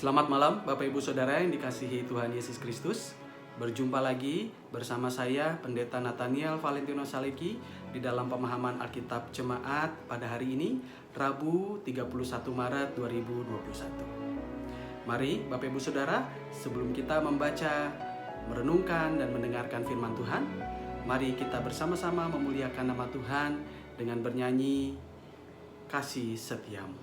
Selamat malam Bapak Ibu Saudara yang dikasihi Tuhan Yesus Kristus. Berjumpa lagi bersama saya Pendeta Nathaniel Valentino Saleki di dalam pemahaman Alkitab Jemaat pada hari ini, Rabu 31 Maret 2021. Mari Bapak Ibu Saudara, sebelum kita membaca, merenungkan dan mendengarkan firman Tuhan, mari kita bersama-sama memuliakan nama Tuhan dengan bernyanyi Kasih Setiamu.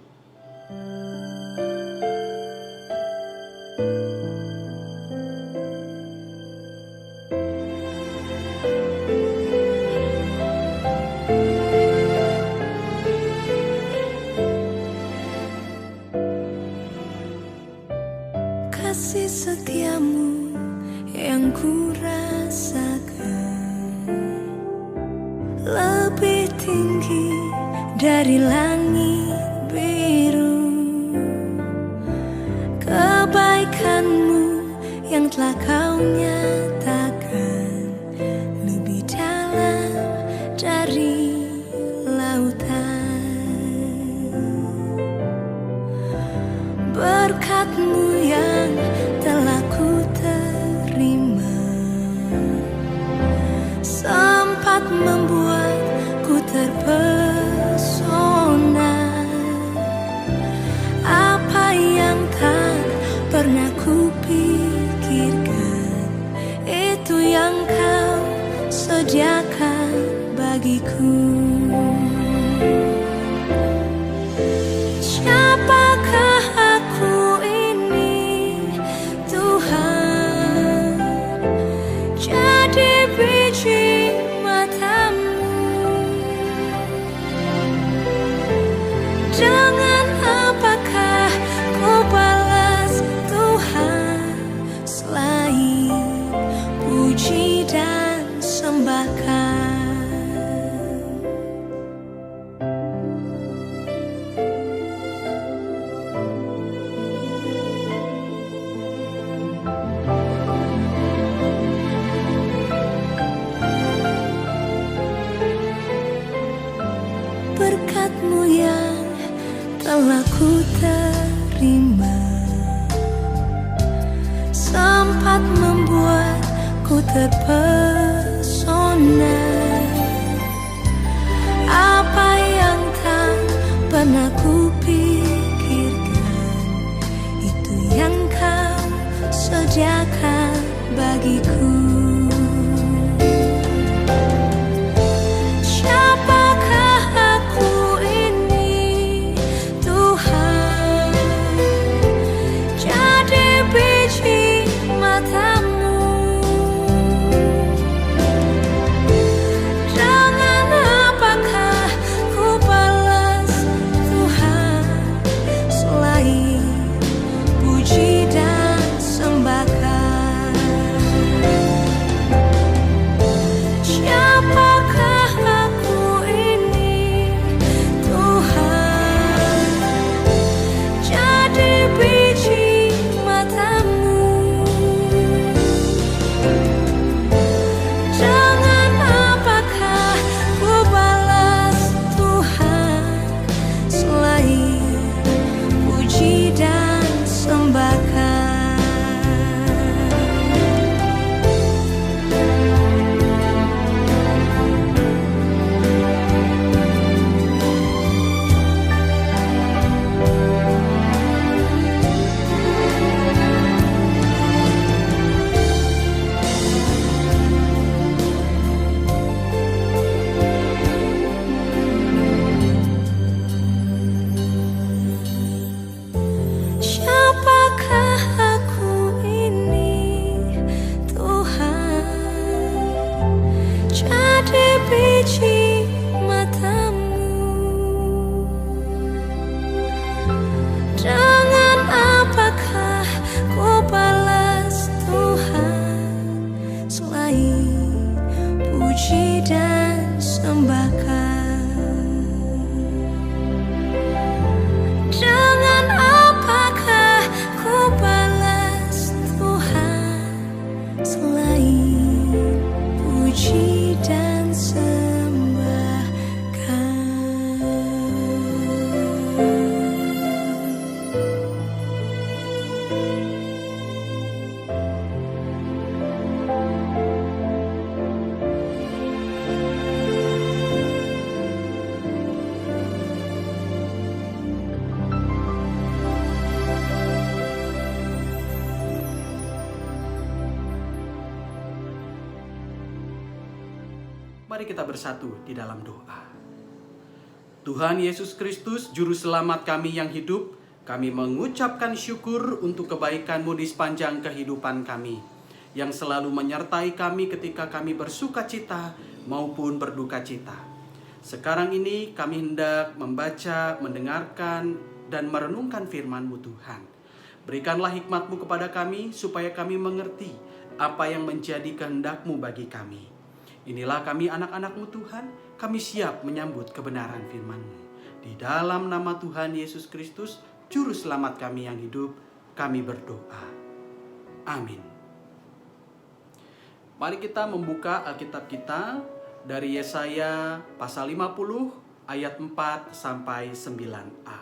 Kasih setiamu yang ku rasakan lebih tinggi dari langit biru. Kebaikanmu yang telah kau nyatakan lebih dalam dari lautan. Berkat-Mu yang telah ku terima sempat membuatku terpesona. Apa yang tak pernah ku pikirkan, itu yang kau sediakan bagiku. Siapakah aku ini, Tuhan? Jadi biji mata-Mu. Dengan apakah ku balas Tuhan selain puji dan sembahkan? Berkat-Mu yang telah ku terima sempat membuatku terpesona. Apa yang tak pernah ku pikirkan, itu yang kau sediakan bagiku. Siapakah aku ini, Tuhan? Jadi biji mata-Mu. Dengan apakah ku balas Tuhan selain puji dan sembahkan? Mari kita bersatu di dalam doa. Tuhan Yesus Kristus, Juru Selamat kami yang hidup, kami mengucapkan syukur untuk kebaikan-Mu di sepanjang kehidupan kami, yang selalu menyertai kami ketika kami bersuka cita maupun berduka cita. Sekarang ini kami hendak membaca, mendengarkan, dan merenungkan firman-Mu Tuhan. Berikanlah hikmat-Mu kepada kami, supaya kami mengerti apa yang menjadi kehendak-Mu bagi kami. Inilah kami anak-anak-Mu Tuhan, kami siap menyambut kebenaran firman-Mu. Di dalam nama Tuhan Yesus Kristus, Juru Selamat kami yang hidup, kami berdoa. Amin. Mari kita membuka Alkitab kita dari Yesaya pasal 50 ayat 4 sampai 9a.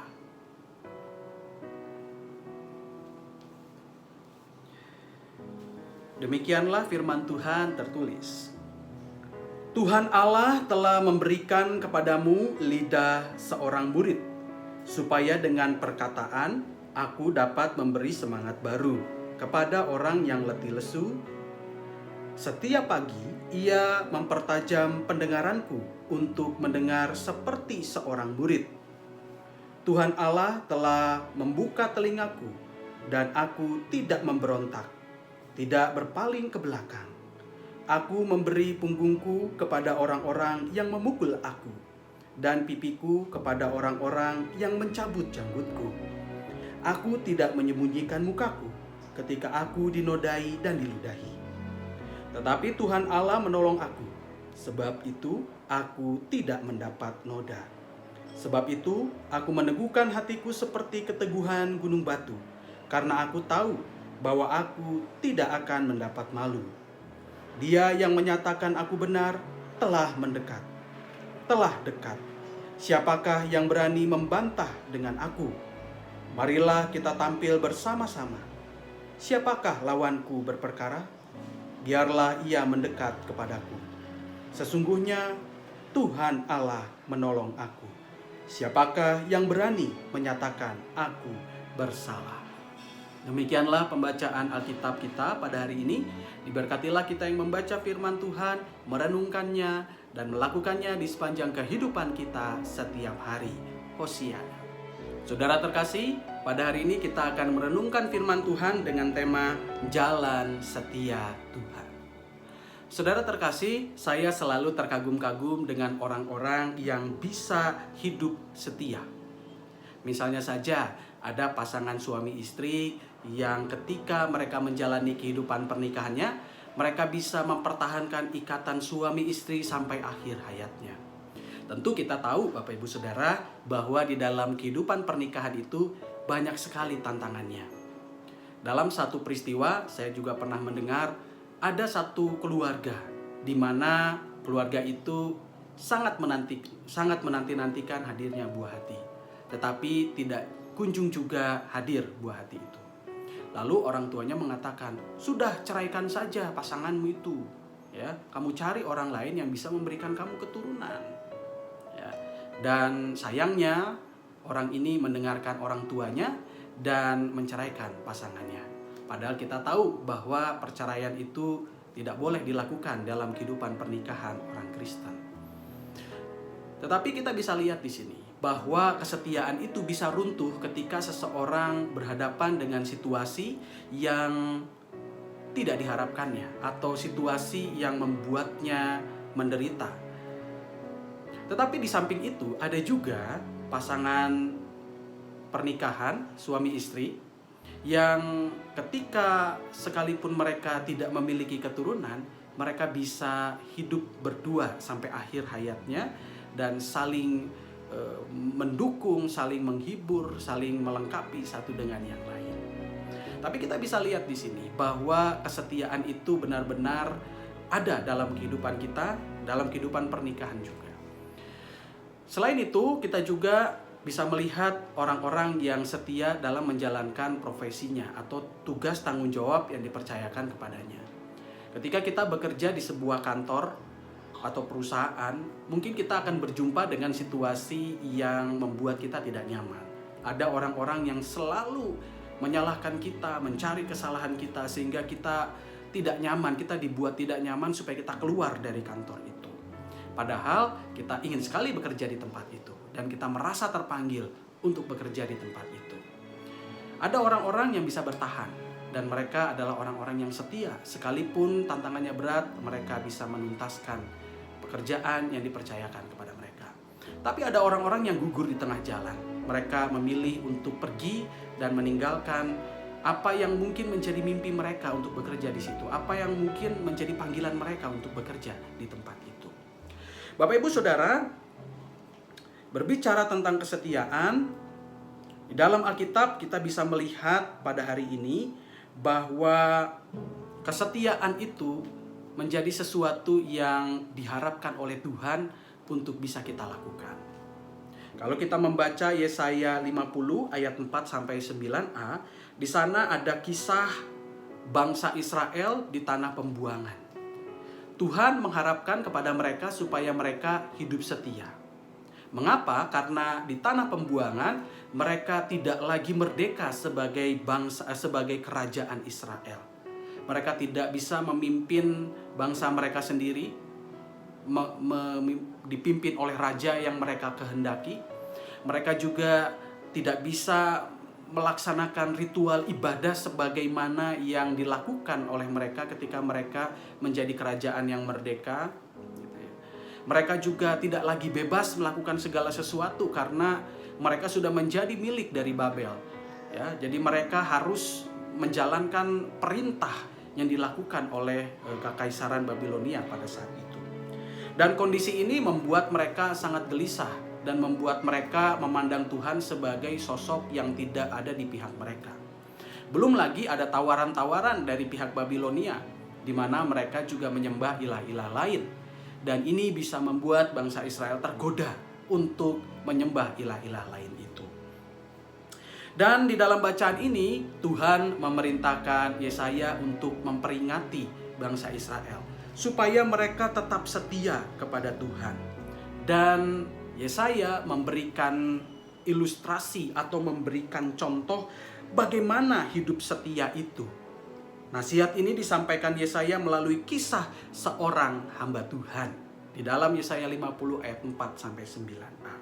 Demikianlah firman Tuhan tertulis. Tuhan Allah telah memberikan kepadamu lidah seorang murid, supaya dengan perkataan aku dapat memberi semangat baru kepada orang yang letih lesu. Setiap pagi ia mempertajam pendengaranku untuk mendengar seperti seorang murid. Tuhan Allah telah membuka telingaku, dan aku tidak memberontak, tidak berpaling ke belakang. Aku memberi punggungku kepada orang-orang yang memukul aku, dan pipiku kepada orang-orang yang mencabut janggutku. Aku tidak menyembunyikan mukaku ketika aku dinodai dan diludahi. Tetapi Tuhan Allah menolong aku, sebab itu aku tidak mendapat noda. Sebab itu aku meneguhkan hatiku seperti keteguhan gunung batu, karena aku tahu bahwa aku tidak akan mendapat malu. Dia yang menyatakan aku benar telah mendekat, telah dekat. Siapakah yang berani membantah dengan aku? Marilah kita tampil bersama-sama. Siapakah lawanku berperkara? Biarlah ia mendekat kepadaku. Sesungguhnya Tuhan Allah menolong aku. Siapakah yang berani menyatakan aku bersalah? Demikianlah pembacaan Alkitab kita pada hari ini. Diberkatilah kita yang membaca firman Tuhan, merenungkannya, dan melakukannya di sepanjang kehidupan kita setiap hari. Hosiana. Saudara terkasih, pada hari ini kita akan merenungkan firman Tuhan dengan tema Jalan Setia Tuhan. Saudara terkasih, saya selalu terkagum-kagum dengan orang-orang yang bisa hidup setia. Misalnya saja, ada pasangan suami istri yang ketika mereka menjalani kehidupan pernikahannya, mereka bisa mempertahankan ikatan suami istri sampai akhir hayatnya. Tentu kita tahu Bapak Ibu Saudara bahwa di dalam kehidupan pernikahan itu banyak sekali tantangannya. Dalam satu peristiwa saya juga pernah mendengar ada satu keluarga di mana keluarga itu sangat menanti-nantikan hadirnya buah hati, tetapi tidak kunjung juga hadir buah hati itu. Lalu orang tuanya mengatakan, sudah ceraikan saja pasanganmu itu, ya, kamu cari orang lain yang bisa memberikan kamu keturunan. Ya. Dan sayangnya orang ini mendengarkan orang tuanya dan menceraikan pasangannya. Padahal kita tahu bahwa perceraian itu tidak boleh dilakukan dalam kehidupan pernikahan orang Kristen. Tetapi kita bisa lihat di sini bahwa kesetiaan itu bisa runtuh ketika seseorang berhadapan dengan situasi yang tidak diharapkannya atau situasi yang membuatnya menderita. Tetapi di samping itu ada juga pasangan pernikahan suami istri yang ketika sekalipun mereka tidak memiliki keturunan, mereka bisa hidup berdua sampai akhir hayatnya dan saling mendukung, saling menghibur, saling melengkapi satu dengan yang lain. Tapi kita bisa lihat di sini bahwa kesetiaan itu benar-benar ada dalam kehidupan kita, dalam kehidupan pernikahan juga. Selain itu, kita juga bisa melihat orang-orang yang setia dalam menjalankan profesinya atau tugas tanggung jawab yang dipercayakan kepadanya. Ketika kita bekerja di sebuah kantor atau perusahaan, mungkin kita akan berjumpa dengan situasi yang membuat kita tidak nyaman. Ada orang-orang yang selalu menyalahkan kita, mencari kesalahan kita, sehingga kita tidak nyaman, kita dibuat tidak nyaman supaya kita keluar dari kantor itu. Padahal kita ingin sekali bekerja di tempat itu dan kita merasa terpanggil untuk bekerja di tempat itu. Ada orang-orang yang bisa bertahan dan mereka adalah orang-orang yang setia. Sekalipun tantangannya berat, mereka bisa menuntaskan pekerjaan yang dipercayakan kepada mereka. Tapi ada orang-orang yang gugur di tengah jalan. Mereka memilih untuk pergi dan meninggalkan apa yang mungkin menjadi mimpi mereka untuk bekerja di situ, apa yang mungkin menjadi panggilan mereka untuk bekerja di tempat itu. Bapak Ibu Saudara, berbicara tentang kesetiaan, di dalam Alkitab kita bisa melihat pada hari ini bahwa kesetiaan itu menjadi sesuatu yang diharapkan oleh Tuhan untuk bisa kita lakukan. Kalau kita membaca Yesaya 50 ayat 4 sampai 9a, di sana ada kisah bangsa Israel di tanah pembuangan. Tuhan mengharapkan kepada mereka supaya mereka hidup setia. Mengapa? Karena di tanah pembuangan mereka tidak lagi merdeka sebagai bangsa, sebagai kerajaan Israel. Mereka tidak bisa memimpin bangsa mereka sendiri, dipimpin oleh raja yang mereka kehendaki. Mereka juga tidak bisa melaksanakan ritual ibadah sebagaimana yang dilakukan oleh mereka ketika mereka menjadi kerajaan yang merdeka. Mereka juga tidak lagi bebas melakukan segala sesuatu karena mereka sudah menjadi milik dari Babel. Ya, jadi mereka harus menjalankan perintah yang dilakukan oleh Kekaisaran Babilonia pada saat itu. Dan kondisi ini membuat mereka sangat gelisah dan membuat mereka memandang Tuhan sebagai sosok yang tidak ada di pihak mereka. Belum lagi ada tawaran-tawaran dari pihak Babilonia, di mana mereka juga menyembah ilah-ilah lain. Dan ini bisa membuat bangsa Israel tergoda untuk menyembah ilah-ilah lain itu. Dan di dalam bacaan ini, Tuhan memerintahkan Yesaya untuk memperingati bangsa Israel, supaya mereka tetap setia kepada Tuhan. Dan Yesaya memberikan ilustrasi atau memberikan contoh bagaimana hidup setia itu. Nasihat ini disampaikan Yesaya melalui kisah seorang hamba Tuhan di dalam Yesaya 50 ayat 4 sampai 9a.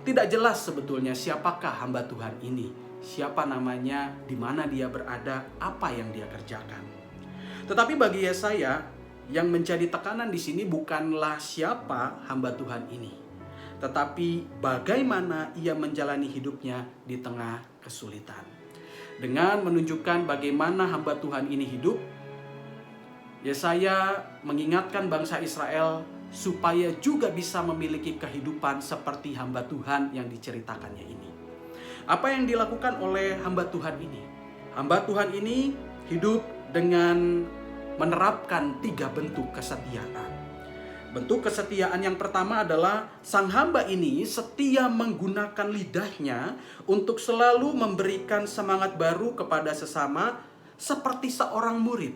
Tidak jelas sebetulnya siapakah hamba Tuhan ini, siapa namanya, di mana dia berada, apa yang dia kerjakan. Tetapi bagi Yesaya, yang menjadi tekanan di sini bukanlah siapa hamba Tuhan ini, tetapi bagaimana ia menjalani hidupnya di tengah kesulitan. Dengan menunjukkan bagaimana hamba Tuhan ini hidup, Yesaya mengingatkan bangsa Israel supaya juga bisa memiliki kehidupan seperti hamba Tuhan yang diceritakannya ini. Apa yang dilakukan oleh hamba Tuhan ini? Hamba Tuhan ini hidup dengan menerapkan 3 bentuk kesetiaan. Bentuk kesetiaan yang pertama adalah sang hamba ini setia menggunakan lidahnya untuk selalu memberikan semangat baru kepada sesama seperti seorang murid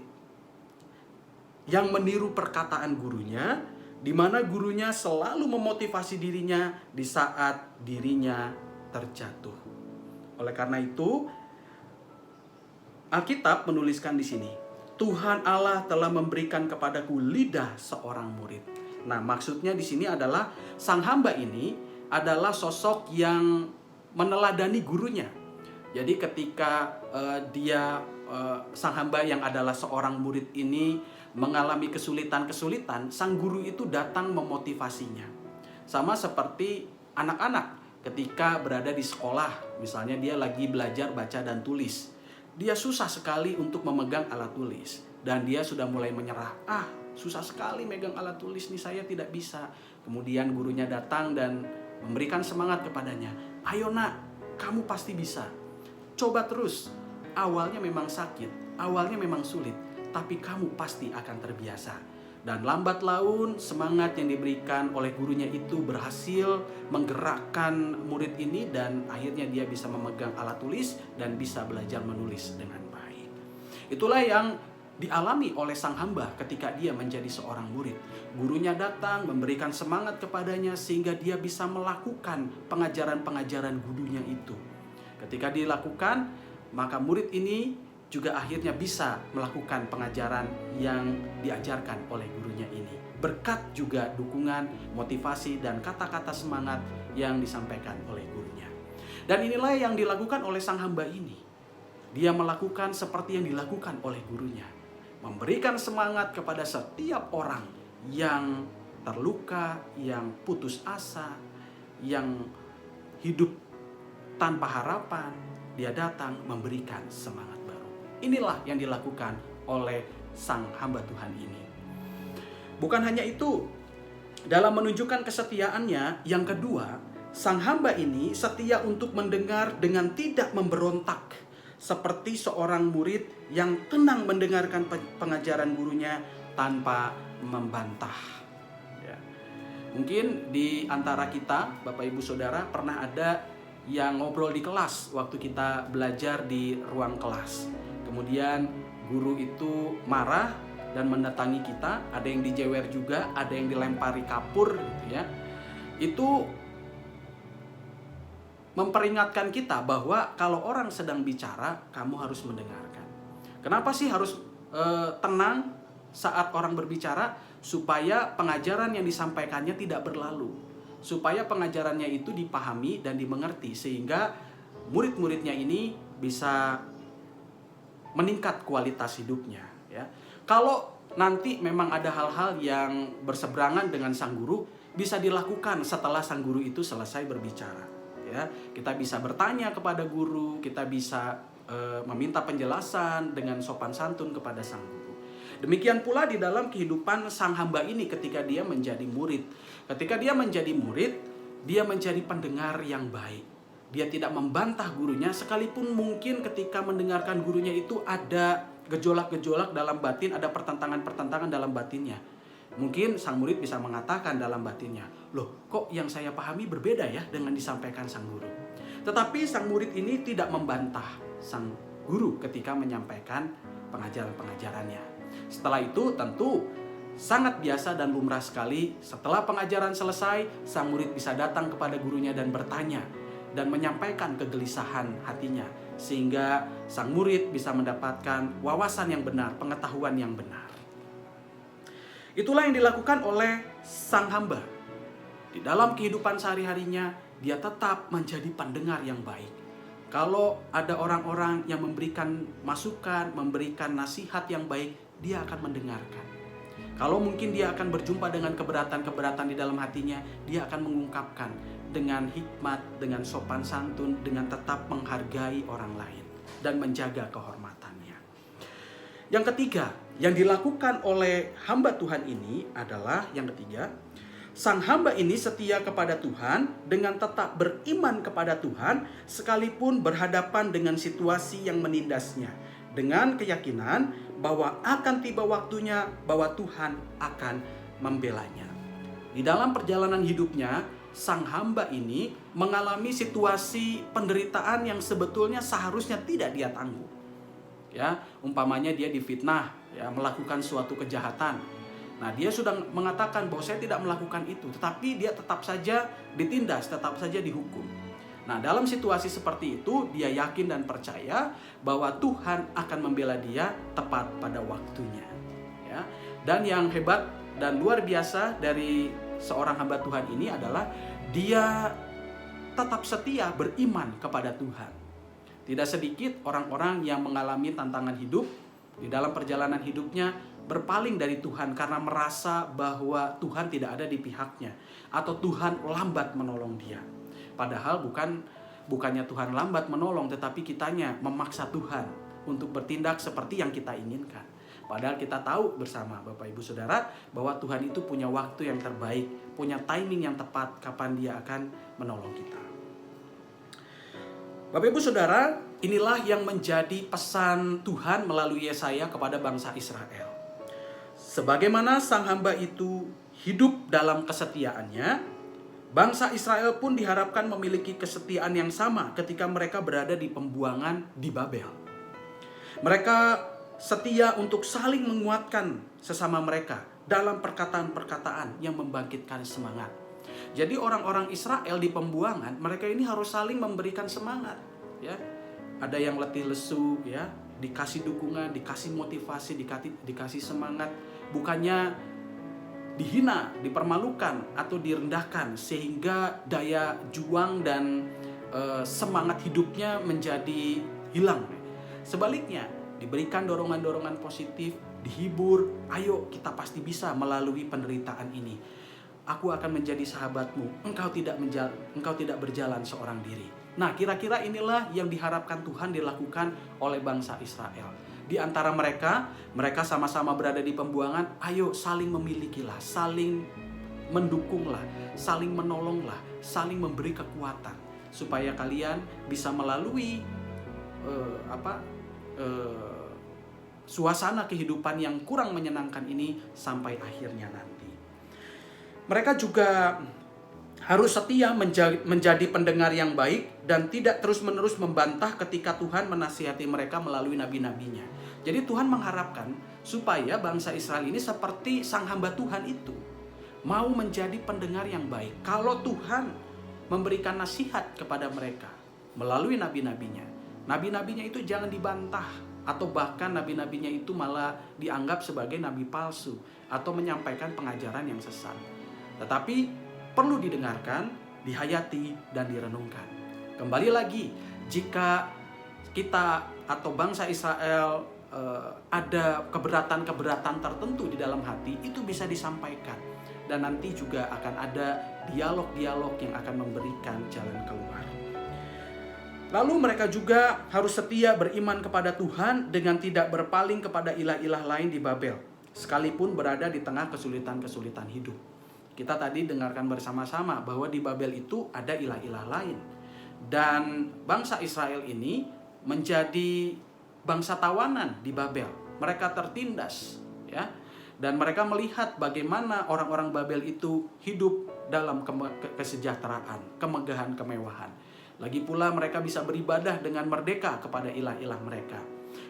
yang meniru perkataan gurunya, di mana gurunya selalu memotivasi dirinya di saat dirinya terjatuh. Oleh karena itu, Alkitab menuliskan di sini, Tuhan Allah telah memberikan kepadaku lidah seorang murid. Nah, maksudnya di sini adalah sang hamba ini adalah sosok yang meneladani gurunya. Jadi ketika sang hamba yang adalah seorang murid ini mengalami kesulitan-kesulitan, sang guru itu datang memotivasinya. Sama seperti anak-anak ketika berada di sekolah, misalnya dia lagi belajar baca dan tulis. Dia susah sekali untuk memegang alat tulis dan dia sudah mulai menyerah. Susah sekali megang alat tulis nih, saya tidak bisa. Kemudian gurunya datang dan memberikan semangat kepadanya. Ayo nak, kamu pasti bisa. Coba terus. Awalnya memang sakit, awalnya memang sulit, tapi kamu pasti akan terbiasa. Dan lambat laun semangat yang diberikan oleh gurunya itu berhasil menggerakkan murid ini, dan akhirnya dia bisa memegang alat tulis dan bisa belajar menulis dengan baik. Itulah yang dialami oleh sang hamba ketika dia menjadi seorang murid. Gurunya datang memberikan semangat kepadanya sehingga dia bisa melakukan pengajaran-pengajaran gurunya itu. Ketika dilakukan, maka murid ini juga akhirnya bisa melakukan pengajaran yang diajarkan oleh gurunya ini. Berkat juga dukungan, motivasi, dan kata-kata semangat yang disampaikan oleh gurunya. Dan inilah yang dilakukan oleh sang hamba ini. Dia melakukan seperti yang dilakukan oleh gurunya. Memberikan semangat kepada setiap orang yang terluka, yang putus asa, yang hidup tanpa harapan. Dia datang memberikan semangat baru. Inilah yang dilakukan oleh sang hamba Tuhan ini. Bukan hanya itu, dalam menunjukkan kesetiaannya, yang kedua, sang hamba ini setia untuk mendengar dengan tidak memberontak, seperti seorang murid yang tenang mendengarkan pengajaran gurunya tanpa membantah. Ya. Mungkin di antara kita, Bapak Ibu Saudara, pernah ada yang ngobrol di kelas waktu kita belajar di ruang kelas. Kemudian guru itu marah dan mendatangi kita, ada yang dijewer juga, ada yang dilempari kapur gitu ya. Itu memperingatkan kita bahwa kalau orang sedang bicara, kamu harus mendengarkan. Kenapa sih harus tenang saat orang berbicara? Supaya pengajaran yang disampaikannya tidak berlalu. Supaya pengajarannya itu dipahami dan dimengerti, sehingga murid-muridnya ini bisa meningkat kualitas hidupnya ya. Kalau nanti memang ada hal-hal yang berseberangan dengan sang guru, bisa dilakukan setelah sang guru itu selesai berbicara ya. Kita bisa bertanya kepada guru, kita bisa meminta penjelasan dengan sopan santun kepada sang guru. Demikian pula di dalam kehidupan sang hamba ini ketika dia menjadi murid. Ketika dia menjadi murid, dia menjadi pendengar yang baik. Dia tidak membantah gurunya, sekalipun mungkin ketika mendengarkan gurunya itu ada gejolak-gejolak dalam batin, ada pertentangan-pertentangan dalam batinnya. Mungkin sang murid bisa mengatakan dalam batinnya, loh kok yang saya pahami berbeda ya dengan disampaikan sang guru. Tetapi sang murid ini tidak membantah sang guru ketika menyampaikan pengajaran-pengajarannya. Setelah itu tentu sangat biasa dan lumrah sekali, setelah pengajaran selesai, sang murid bisa datang kepada gurunya dan bertanya dan menyampaikan kegelisahan hatinya, sehingga sang murid bisa mendapatkan wawasan yang benar, pengetahuan yang benar. Itulah yang dilakukan oleh sang hamba. Di dalam kehidupan sehari-harinya, dia tetap menjadi pendengar yang baik. Kalau ada orang-orang yang memberikan masukan, memberikan nasihat yang baik, dia akan mendengarkan. Kalau mungkin dia akan berjumpa dengan keberatan-keberatan di dalam hatinya, dia akan mengungkapkan dengan hikmat, dengan sopan santun, dengan tetap menghargai orang lain dan menjaga kehormatannya. Yang ketiga, yang dilakukan oleh hamba Tuhan ini adalah yang ketiga, sang hamba ini setia kepada Tuhan dengan tetap beriman kepada Tuhan sekalipun berhadapan dengan situasi yang menindasnya, dengan keyakinan bahwa akan tiba waktunya bahwa Tuhan akan membelanya. Di dalam perjalanan hidupnya, sang hamba ini mengalami situasi penderitaan yang sebetulnya seharusnya tidak dia tanggung. Ya, umpamanya dia difitnah, ya, melakukan suatu kejahatan. Nah, dia sudah mengatakan bahwa saya tidak melakukan itu, tetapi dia tetap saja ditindas, tetap saja dihukum. Nah, dalam situasi seperti itu, dia yakin dan percaya bahwa Tuhan akan membela dia tepat pada waktunya. Ya. Dan yang hebat dan luar biasa dari seorang hamba Tuhan ini adalah dia tetap setia beriman kepada Tuhan. Tidak sedikit orang-orang yang mengalami tantangan hidup di dalam perjalanan hidupnya berpaling dari Tuhan karena merasa bahwa Tuhan tidak ada di pihaknya atau Tuhan lambat menolong dia. Padahal bukannya Tuhan lambat menolong, tetapi kitanya memaksa Tuhan untuk bertindak seperti yang kita inginkan. Padahal kita tahu bersama Bapak Ibu Saudara bahwa Tuhan itu punya waktu yang terbaik, punya timing yang tepat kapan dia akan menolong kita. Bapak Ibu Saudara, inilah yang menjadi pesan Tuhan melalui Yesaya kepada bangsa Israel. Sebagaimana sang hamba itu hidup dalam kesetiaannya, bangsa Israel pun diharapkan memiliki kesetiaan yang sama ketika mereka berada di pembuangan di Babel. Mereka setia untuk saling menguatkan sesama mereka dalam perkataan-perkataan yang membangkitkan semangat. Jadi orang-orang Israel di pembuangan, mereka ini harus saling memberikan semangat, ya. Ada yang letih lesu, ya, dikasih dukungan, dikasih motivasi, dikasih semangat, bukannya dihina, dipermalukan atau direndahkan sehingga daya juang dan semangat hidupnya menjadi hilang. Sebaliknya, diberikan dorongan-dorongan positif, dihibur, ayo kita pasti bisa melalui penderitaan ini. Aku akan menjadi sahabatmu, engkau tidak berjalan seorang diri. Nah, kira-kira inilah yang diharapkan Tuhan dilakukan oleh bangsa Israel. Di antara mereka sama-sama berada di pembuangan, ayo saling memilikilah, saling mendukunglah, saling menolonglah, saling memberi kekuatan supaya kalian bisa melalui suasana kehidupan yang kurang menyenangkan ini sampai akhirnya nanti. Mereka juga harus setia menjadi pendengar yang baik dan tidak terus-menerus membantah ketika Tuhan menasihati mereka melalui nabi-nabinya. Jadi Tuhan mengharapkan supaya bangsa Israel ini seperti sang hamba Tuhan itu, mau menjadi pendengar yang baik. Kalau Tuhan memberikan nasihat kepada mereka melalui nabi-nabinya, nabi-nabinya itu jangan dibantah, atau bahkan nabi-nabinya itu malah dianggap sebagai nabi palsu atau menyampaikan pengajaran yang sesat. Tetapi perlu didengarkan, dihayati, dan direnungkan. Kembali lagi, jika kita atau bangsa Israel ada keberatan-keberatan tertentu di dalam hati, itu bisa disampaikan. Dan nanti juga akan ada dialog-dialog yang akan memberikan jalan keluar. Lalu mereka juga harus setia beriman kepada Tuhan dengan tidak berpaling kepada ilah-ilah lain di Babel, sekalipun berada di tengah kesulitan-kesulitan hidup. Kita tadi dengarkan bersama-sama bahwa di Babel itu ada ilah-ilah lain. Dan bangsa Israel ini menjadi bangsa tawanan di Babel. Mereka tertindas, ya. Dan mereka melihat bagaimana orang-orang Babel itu hidup dalam kesejahteraan, kemegahan, kemewahan. Lagi pula mereka bisa beribadah dengan merdeka kepada ilah-ilah mereka.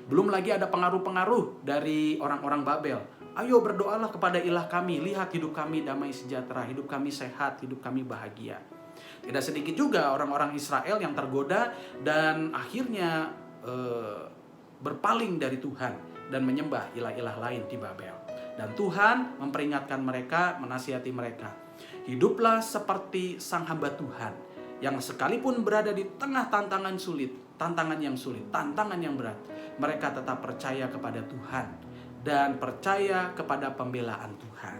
Belum lagi ada pengaruh-pengaruh dari orang-orang Babel. Ayo berdoalah kepada ilah kami, lihat hidup kami damai sejahtera, hidup kami sehat, hidup kami bahagia. Tidak sedikit juga orang-orang Israel yang tergoda dan akhirnya berpaling dari Tuhan dan menyembah ilah-ilah lain di Babel. Dan Tuhan memperingatkan mereka, menasihati mereka. Hiduplah seperti sang hamba Tuhan yang sekalipun berada di tengah tantangan sulit, tantangan yang sulit, tantangan yang berat, mereka tetap percaya kepada Tuhan dan percaya kepada pembelaan Tuhan.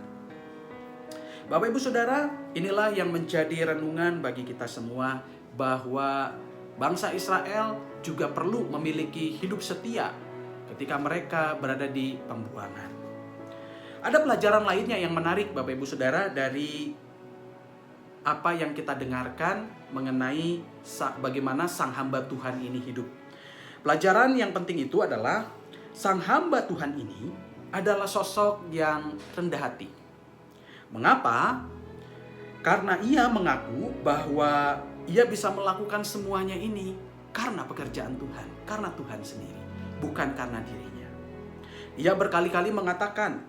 Bapak Ibu Saudara, inilah yang menjadi renungan bagi kita semua, bahwa bangsa Israel juga perlu memiliki hidup setia ketika mereka berada di pembuangan. Ada pelajaran lainnya yang menarik Bapak Ibu Saudara dari apa yang kita dengarkan mengenai bagaimana sang hamba Tuhan ini hidup. Pelajaran yang penting itu adalah sang hamba Tuhan ini adalah sosok yang rendah hati. Mengapa? Karena ia mengaku bahwa ia bisa melakukan semuanya ini karena pekerjaan Tuhan, karena Tuhan sendiri, bukan karena dirinya. Ia berkali-kali mengatakan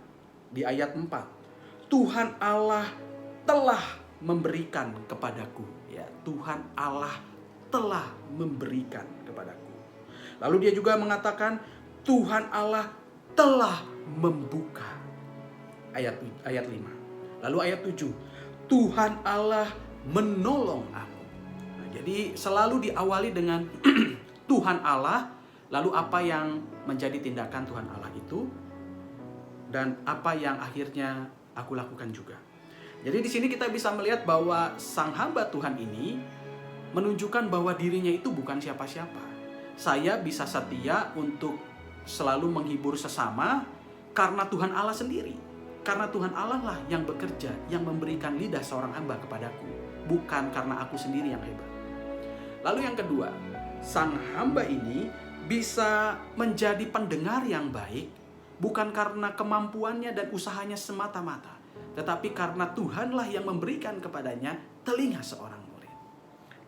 di ayat 4, Tuhan Allah telah memberikan kepadaku. Ya, Tuhan Allah telah memberikan kepadaku. Lalu dia juga mengatakan Tuhan Allah telah membuka. Ayat 5. Lalu ayat 7. Tuhan Allah menolong aku. Nah, jadi selalu diawali dengan Tuhan Allah. Lalu apa yang menjadi tindakan Tuhan Allah itu? Dan apa yang akhirnya aku lakukan juga. Jadi di sini kita bisa melihat bahwa sang hamba Tuhan ini menunjukkan bahwa dirinya itu bukan siapa-siapa. Saya bisa setia untuk selalu menghibur sesama karena Tuhan Allah sendiri. Karena Tuhan Allah lah yang bekerja, yang memberikan lidah seorang hamba kepadaku. Bukan karena aku sendiri yang hebat. Lalu yang kedua, sang hamba ini bisa menjadi pendengar yang baik bukan karena kemampuannya dan usahanya semata-mata, tetapi karena Tuhanlah yang memberikan kepadanya telinga seorang murid.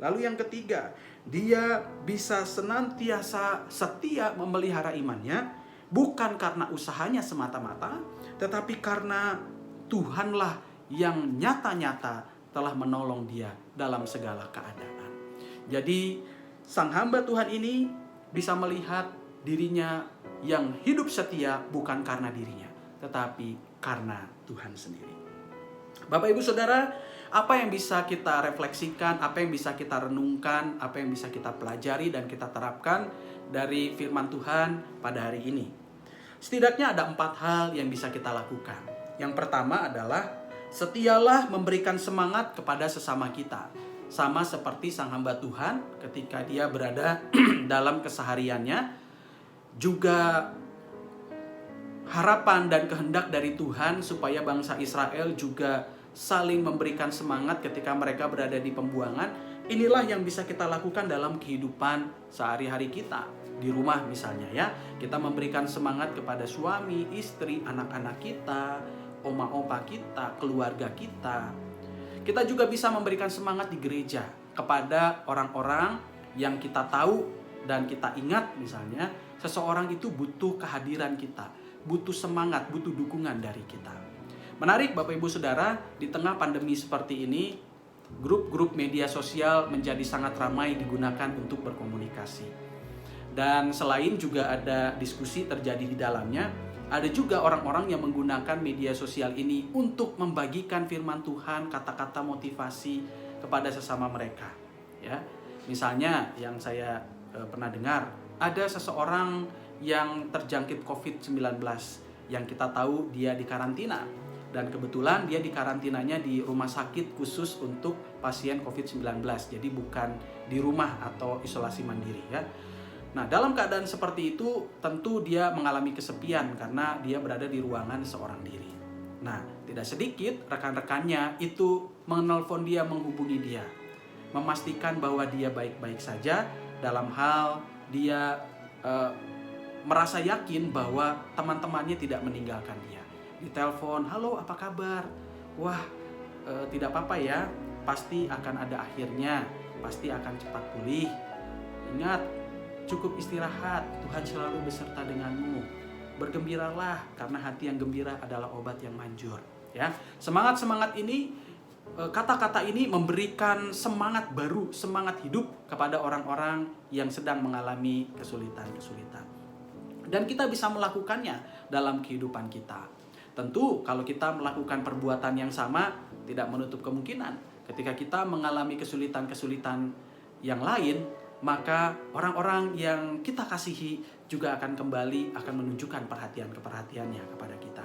Lalu yang ketiga, dia bisa senantiasa setia memelihara imannya, bukan karena usahanya semata-mata, tetapi karena Tuhanlah yang nyata-nyata telah menolong dia dalam segala keadaan. Jadi sang hamba Tuhan ini bisa melihat dirinya yang hidup setia bukan karena dirinya, tetapi karena Tuhan sendiri. Bapak Ibu Saudara, apa yang bisa kita refleksikan, apa yang bisa kita renungkan, apa yang bisa kita pelajari dan kita terapkan dari firman Tuhan pada hari ini? Setidaknya ada 4 hal yang bisa kita lakukan. Yang pertama adalah setialah memberikan semangat kepada sesama kita. Sama seperti sang hamba Tuhan ketika dia berada dalam kesehariannya, juga harapan dan kehendak dari Tuhan supaya bangsa Israel juga saling memberikan semangat ketika mereka berada di pembuangan. Inilah yang bisa kita lakukan dalam kehidupan sehari-hari kita. Di rumah misalnya ya, kita memberikan semangat kepada suami, istri, anak-anak kita, oma opa kita, keluarga kita. Kita juga bisa memberikan semangat di gereja kepada orang-orang yang kita tahu dan kita ingat, misalnya seseorang itu butuh kehadiran kita, butuh semangat, butuh dukungan dari kita. Menarik Bapak Ibu Saudara, di tengah pandemi seperti ini, grup-grup media sosial menjadi sangat ramai digunakan untuk berkomunikasi. Dan selain juga ada diskusi terjadi di dalamnya, ada juga orang-orang yang menggunakan media sosial ini untuk membagikan firman Tuhan, kata-kata motivasi kepada sesama mereka. Ya, misalnya yang saya pernah dengar, ada seseorang yang terjangkit COVID-19 yang kita tahu dia di karantina. Dan kebetulan dia di karantinanya di rumah sakit khusus untuk pasien COVID-19. Jadi bukan di rumah atau isolasi mandiri ya. Nah, dalam keadaan seperti itu tentu dia mengalami kesepian karena dia berada di ruangan seorang diri. Nah, tidak sedikit rekan-rekannya itu menelpon dia, menghubungi dia, memastikan bahwa dia baik-baik saja, dalam hal dia merasa yakin bahwa teman-temannya tidak meninggalkan dia. Ditelepon, halo apa kabar? Wah, tidak apa-apa ya, pasti akan ada akhirnya, pasti akan cepat pulih. Ingat, cukup istirahat, Tuhan selalu beserta denganmu. Bergembiralah, karena hati yang gembira adalah obat yang manjur. Ya, semangat-semangat ini, kata-kata ini memberikan semangat baru, semangat hidup kepada orang-orang yang sedang mengalami kesulitan-kesulitan. Dan kita bisa melakukannya dalam kehidupan kita. Tentu kalau kita melakukan perbuatan yang sama, tidak menutup kemungkinan ketika kita mengalami kesulitan-kesulitan yang lain, maka orang-orang yang kita kasihi juga akan kembali akan menunjukkan perhatiannya kepada kita.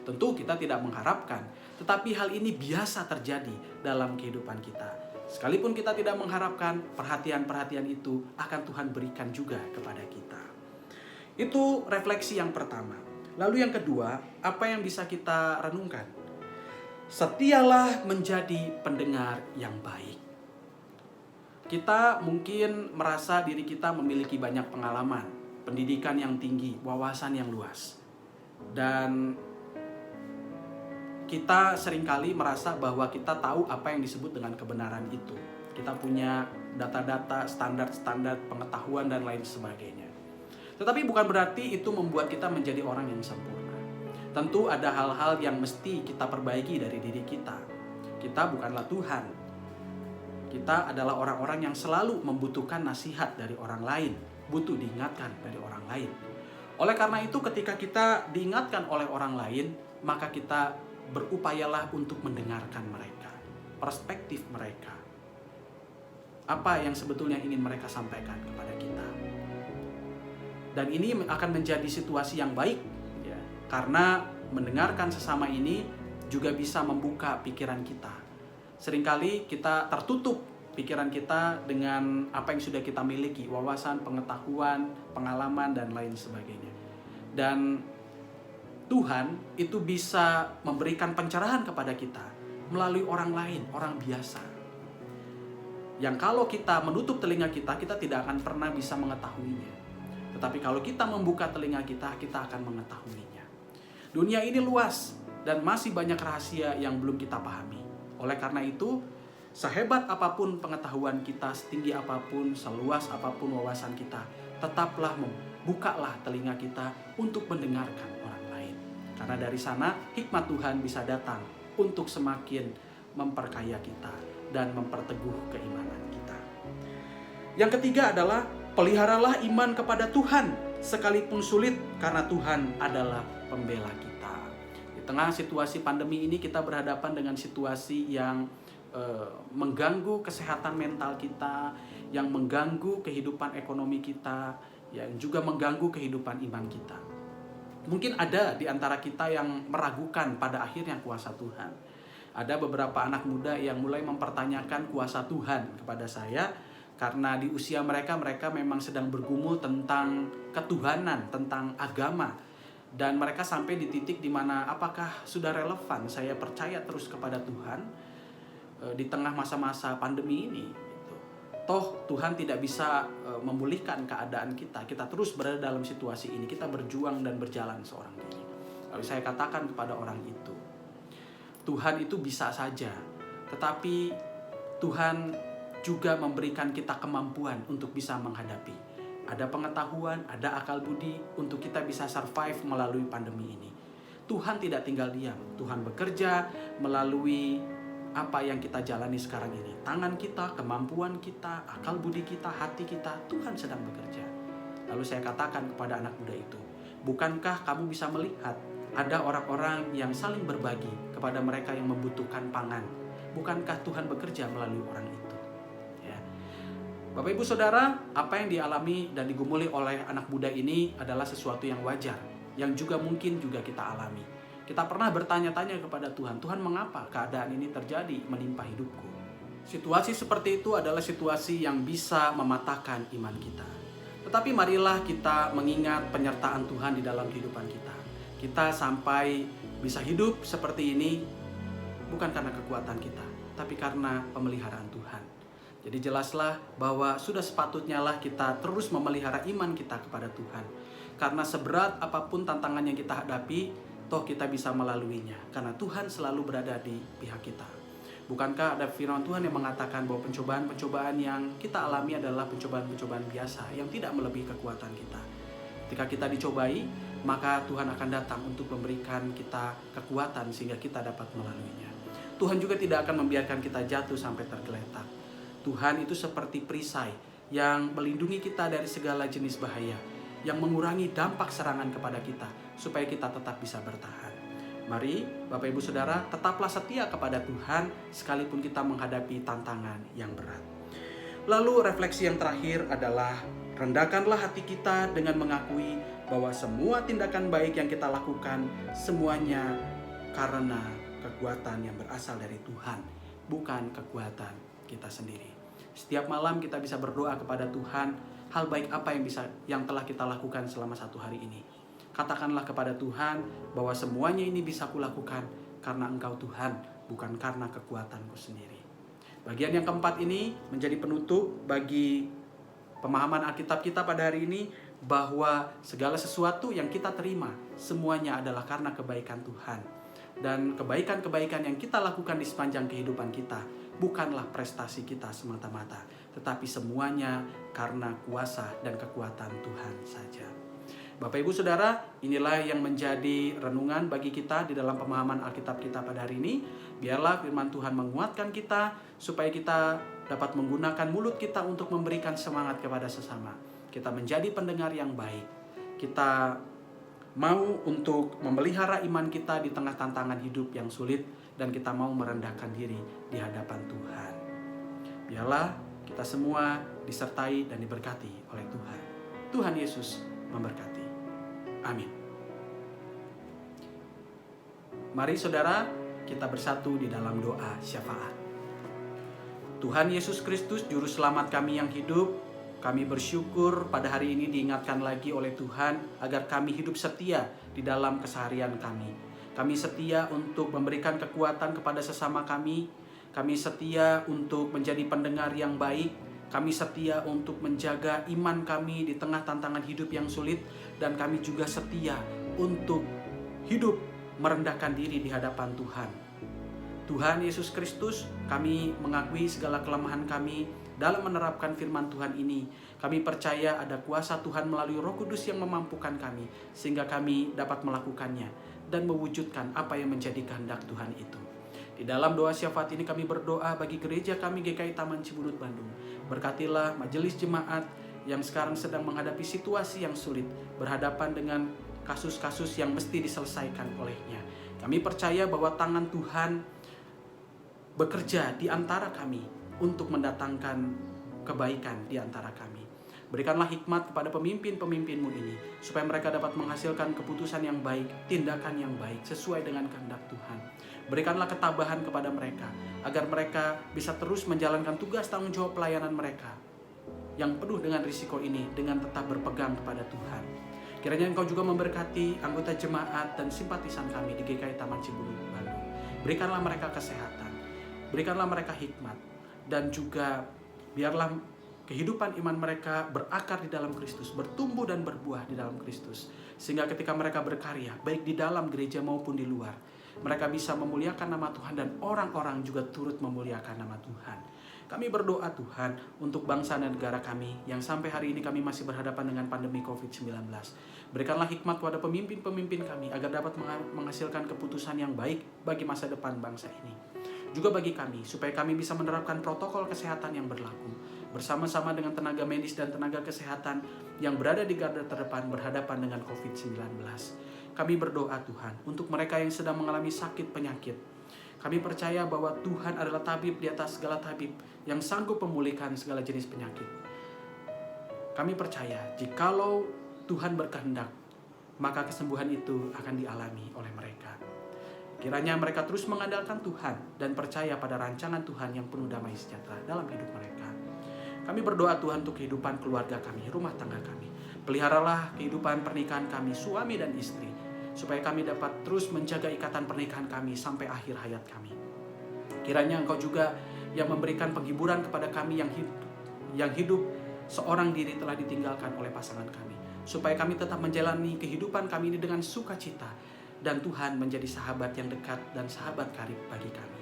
Tentu kita tidak mengharapkan, tetapi hal ini biasa terjadi dalam kehidupan kita. Sekalipun kita tidak mengharapkan, perhatian-perhatian itu akan Tuhan berikan juga kepada kita. Itu refleksi yang pertama. Lalu yang kedua, apa yang bisa kita renungkan? Setialah menjadi pendengar yang baik. Kita mungkin merasa diri kita memiliki banyak pengalaman, pendidikan yang tinggi, wawasan yang luas. Dan kita seringkali merasa bahwa kita tahu apa yang disebut dengan kebenaran itu. Kita punya data-data, standar-standar pengetahuan dan lain sebagainya. Tetapi bukan berarti itu membuat kita menjadi orang yang sempurna. Tentu ada hal-hal yang mesti kita perbaiki dari diri kita. Kita bukanlah Tuhan. Kita adalah orang-orang yang selalu membutuhkan nasihat dari orang lain, butuh diingatkan dari orang lain. Oleh karena itu, ketika kita diingatkan oleh orang lain, maka kita berupayalah untuk mendengarkan mereka, perspektif mereka. Apa yang sebetulnya ingin mereka sampaikan kepada kita. Dan ini akan menjadi situasi yang baik ya, karena mendengarkan sesama ini juga bisa membuka pikiran kita. Seringkali kita tertutup pikiran kita dengan apa yang sudah kita miliki, wawasan, pengetahuan, pengalaman, dan lain sebagainya. Dan Tuhan itu bisa memberikan pencerahan kepada kita melalui orang lain, orang biasa. Yang kalau kita menutup telinga kita, kita tidak akan pernah bisa mengetahuinya. Tetapi kalau kita membuka telinga kita, kita akan mengetahuinya. Dunia ini luas dan masih banyak rahasia yang belum kita pahami. Oleh karena itu, sehebat apapun pengetahuan kita, setinggi apapun, seluas apapun wawasan kita, tetaplah bukalah telinga kita untuk mendengarkan orang lain. Karena dari sana hikmat Tuhan bisa datang untuk semakin memperkaya kita dan memperteguh keimanan kita. Yang ketiga adalah peliharalah iman kepada Tuhan sekalipun sulit, karena Tuhan adalah pembela kita. Di tengah situasi pandemi ini kita berhadapan dengan situasi yang mengganggu kesehatan mental kita, yang mengganggu kehidupan ekonomi kita, yang juga mengganggu kehidupan iman kita. Mungkin ada di antara kita yang meragukan pada akhirnya kuasa Tuhan. Ada beberapa anak muda yang mulai mempertanyakan kuasa Tuhan kepada saya, karena di usia mereka memang sedang bergumul tentang ketuhanan, tentang agama. Dan mereka sampai di titik di mana apakah sudah relevan saya percaya terus kepada Tuhan di tengah masa-masa pandemi ini. Toh Tuhan tidak bisa memulihkan keadaan kita. Kita terus berada dalam situasi ini. Kita berjuang dan berjalan seorang diri. Lalu saya katakan kepada orang itu, Tuhan itu bisa saja, tetapi Tuhan juga memberikan kita kemampuan untuk bisa menghadapi. Ada pengetahuan, ada akal budi untuk kita bisa survive melalui pandemi ini. Tuhan tidak tinggal diam. Tuhan bekerja melalui apa yang kita jalani sekarang ini. Tangan kita, kemampuan kita, akal budi kita, hati kita, Tuhan sedang bekerja. Lalu saya katakan kepada anak muda itu, bukankah kamu bisa melihat ada orang-orang yang saling berbagi kepada mereka yang membutuhkan pangan? Bukankah Tuhan bekerja melalui orang itu? Bapak Ibu Saudara, apa yang dialami dan digumuli oleh anak muda ini adalah sesuatu yang wajar, yang juga mungkin juga kita alami. Kita pernah bertanya-tanya kepada Tuhan, Tuhan mengapa keadaan ini terjadi menimpa hidupku? Situasi seperti itu adalah situasi yang bisa mematahkan iman kita. Tetapi marilah kita mengingat penyertaan Tuhan di dalam kehidupan kita. Kita sampai bisa hidup seperti ini bukan karena kekuatan kita, tapi karena pemeliharaan Tuhan. Jadi jelaslah bahwa sudah sepatutnya lah kita terus memelihara iman kita kepada Tuhan. Karena seberat apapun tantangan yang kita hadapi, toh kita bisa melaluinya. Karena Tuhan selalu berada di pihak kita. Bukankah ada firman Tuhan yang mengatakan bahwa pencobaan-pencobaan yang kita alami adalah pencobaan-pencobaan biasa yang tidak melebihi kekuatan kita. Ketika kita dicobai, maka Tuhan akan datang untuk memberikan kita kekuatan sehingga kita dapat melaluinya. Tuhan juga tidak akan membiarkan kita jatuh sampai tergeletak. Tuhan itu seperti perisai yang melindungi kita dari segala jenis bahaya, yang mengurangi dampak serangan kepada kita, supaya kita tetap bisa bertahan. Mari Bapak Ibu Saudara, tetaplah setia kepada Tuhan sekalipun kita menghadapi tantangan yang berat. Lalu refleksi yang terakhir adalah, rendahkanlah hati kita dengan mengakui bahwa semua tindakan baik yang kita lakukan, semuanya karena kekuatan yang berasal dari Tuhan, bukan kekuatan kita sendiri. Setiap malam kita bisa berdoa kepada Tuhan, hal baik apa yang telah kita lakukan selama satu hari ini. Katakanlah kepada Tuhan bahwa semuanya ini bisa kulakukan karena Engkau Tuhan, bukan karena kekuatanku sendiri. Bagian yang keempat ini menjadi penutup bagi pemahaman Alkitab kita pada hari ini, bahwa segala sesuatu yang kita terima semuanya adalah karena kebaikan Tuhan. Dan kebaikan-kebaikan yang kita lakukan di sepanjang kehidupan kita bukanlah prestasi kita semata-mata, tetapi semuanya karena kuasa dan kekuatan Tuhan saja. Bapak Ibu Saudara, inilah yang menjadi renungan bagi kita di dalam pemahaman Alkitab kita pada hari ini. Biarlah firman Tuhan menguatkan kita, supaya kita dapat menggunakan mulut kita untuk memberikan semangat kepada sesama. Kita menjadi pendengar yang baik. Kita mau untuk memelihara iman kita di tengah tantangan hidup yang sulit, dan kita mau merendahkan diri di hadapan Tuhan. Biarlah kita semua disertai dan diberkati oleh Tuhan. Tuhan Yesus memberkati. Amin. Mari saudara, kita bersatu di dalam doa syafaat. Tuhan Yesus Kristus, Juru Selamat kami yang hidup, kami bersyukur pada hari ini diingatkan lagi oleh Tuhan agar kami hidup setia di dalam keseharian kami. Kami setia untuk memberikan kekuatan kepada sesama kami. Kami setia untuk menjadi pendengar yang baik. Kami setia untuk menjaga iman kami di tengah tantangan hidup yang sulit. Dan kami juga setia untuk hidup merendahkan diri di hadapan Tuhan. Tuhan Yesus Kristus, kami mengakui segala kelemahan kami dalam menerapkan firman Tuhan ini. Kami percaya ada kuasa Tuhan melalui Roh Kudus yang memampukan kami, sehingga kami dapat melakukannya dan mewujudkan apa yang menjadi kehendak Tuhan itu. Di dalam doa syafaat ini kami berdoa bagi gereja kami GKI Taman Cibunut Bandung. Berkatilah majelis jemaat yang sekarang sedang menghadapi situasi yang sulit, berhadapan dengan kasus-kasus yang mesti diselesaikan olehnya. Kami percaya bahwa tangan Tuhan bekerja di antara kami untuk mendatangkan kebaikan di antara kami. Berikanlah hikmat kepada pemimpin-pemimpinmu ini, supaya mereka dapat menghasilkan keputusan yang baik, tindakan yang baik, sesuai dengan kehendak Tuhan. Berikanlah ketabahan kepada mereka, agar mereka bisa terus menjalankan tugas tanggung jawab pelayanan mereka, yang penuh dengan risiko ini, dengan tetap berpegang kepada Tuhan. Kiranya Engkau juga memberkati anggota jemaat dan simpatisan kami di GKI Taman Cibunut Bandung. Berikanlah mereka kesehatan, berikanlah mereka hikmat, dan juga biarlah kehidupan iman mereka berakar di dalam Kristus, bertumbuh dan berbuah di dalam Kristus. Sehingga ketika mereka berkarya, baik di dalam gereja maupun di luar, mereka bisa memuliakan nama Tuhan dan orang-orang juga turut memuliakan nama Tuhan. Kami berdoa Tuhan untuk bangsa dan negara kami yang sampai hari ini kami masih berhadapan dengan pandemi COVID-19. Berikanlah hikmat kepada pemimpin-pemimpin kami agar dapat menghasilkan keputusan yang baik bagi masa depan bangsa ini. Juga bagi kami, supaya kami bisa menerapkan protokol kesehatan yang berlaku bersama-sama dengan tenaga medis dan tenaga kesehatan yang berada di garda terdepan berhadapan dengan COVID-19. Kami berdoa Tuhan untuk mereka yang sedang mengalami sakit penyakit. Kami percaya bahwa Tuhan adalah tabib di atas segala tabib yang sanggup memulihkan segala jenis penyakit. Kami percaya jikalau Tuhan berkehendak, maka kesembuhan itu akan dialami oleh mereka. Kiranya mereka terus mengandalkan Tuhan dan percaya pada rancangan Tuhan yang penuh damai sejahtera dalam hidup mereka. Kami berdoa Tuhan untuk kehidupan keluarga kami, rumah tangga kami. Peliharalah kehidupan pernikahan kami, suami dan istri, supaya kami dapat terus menjaga ikatan pernikahan kami sampai akhir hayat kami. Kiranya Engkau juga yang memberikan penghiburan kepada kami yang hidup seorang diri telah ditinggalkan oleh pasangan kami, supaya kami tetap menjalani kehidupan kami ini dengan sukacita, dan Tuhan menjadi sahabat yang dekat dan sahabat karib bagi kami.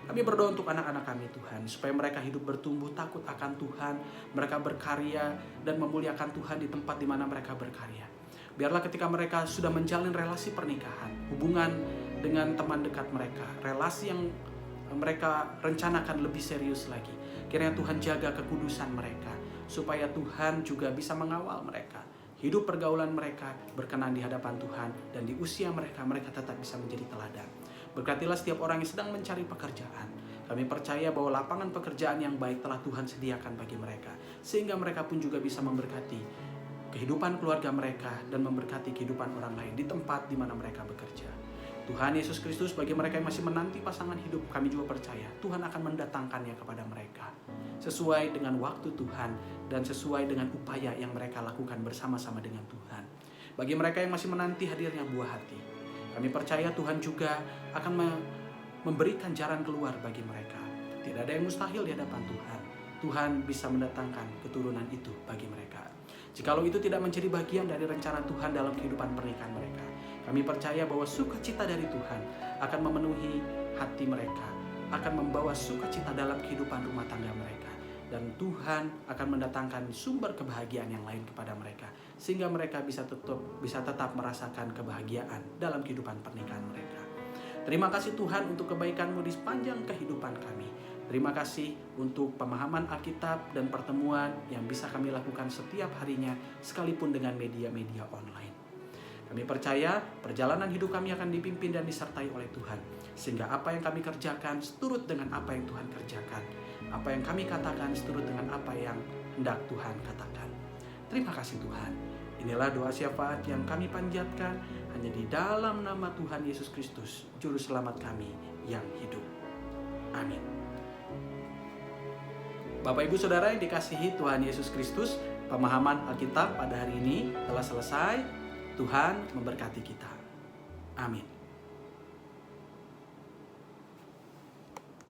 Kami berdoa untuk anak-anak kami Tuhan, supaya mereka hidup bertumbuh takut akan Tuhan, mereka berkarya dan memuliakan Tuhan di tempat di mana mereka berkarya. Biarlah ketika mereka sudah menjalin relasi pernikahan, hubungan dengan teman dekat mereka, relasi yang mereka rencanakan lebih serius lagi, kiranya Tuhan jaga kekudusan mereka, supaya Tuhan juga bisa mengawal mereka. Hidup pergaulan mereka berkenan di hadapan Tuhan, dan di usia mereka tetap bisa menjadi teladan. Berkatilah setiap orang yang sedang mencari pekerjaan. Kami percaya bahwa lapangan pekerjaan yang baik telah Tuhan sediakan bagi mereka, sehingga mereka pun juga bisa memberkati kehidupan keluarga mereka dan memberkati kehidupan orang lain di tempat di mana mereka bekerja. Tuhan Yesus Kristus, bagi mereka yang masih menanti pasangan hidup, kami juga percaya Tuhan akan mendatangkannya kepada mereka sesuai dengan waktu Tuhan dan sesuai dengan upaya yang mereka lakukan bersama-sama dengan Tuhan. Bagi mereka yang masih menanti hadirnya buah hati, kami percaya Tuhan juga akan memberikan jalan keluar bagi mereka. Tidak ada yang mustahil di hadapan Tuhan. Tuhan bisa mendatangkan keturunan itu bagi mereka. Jikalau itu tidak menjadi bagian dari rencana Tuhan dalam kehidupan pernikahan mereka, kami percaya bahwa sukacita dari Tuhan akan memenuhi hati mereka, akan membawa sukacita dalam kehidupan rumah tangga mereka, dan Tuhan akan mendatangkan sumber kebahagiaan yang lain kepada mereka, sehingga mereka bisa tetap merasakan kebahagiaan dalam kehidupan pernikahan mereka. Terima kasih Tuhan untuk kebaikan-Mu di sepanjang kehidupan kami. Terima kasih untuk pemahaman Alkitab dan pertemuan yang bisa kami lakukan setiap harinya, sekalipun dengan media-media online. Kami percaya perjalanan hidup kami akan dipimpin dan disertai oleh Tuhan, sehingga apa yang kami kerjakan seturut dengan apa yang Tuhan kerjakan. Apa yang kami katakan seturut dengan apa yang hendak Tuhan katakan. Terima kasih Tuhan. Inilah doa syafaat yang kami panjatkan hanya di dalam nama Tuhan Yesus Kristus, Juru Selamat kami yang hidup. Amin. Bapak Ibu Saudara yang dikasihi Tuhan Yesus Kristus, pemahaman Alkitab pada hari ini telah selesai. Tuhan memberkati kita. Amin.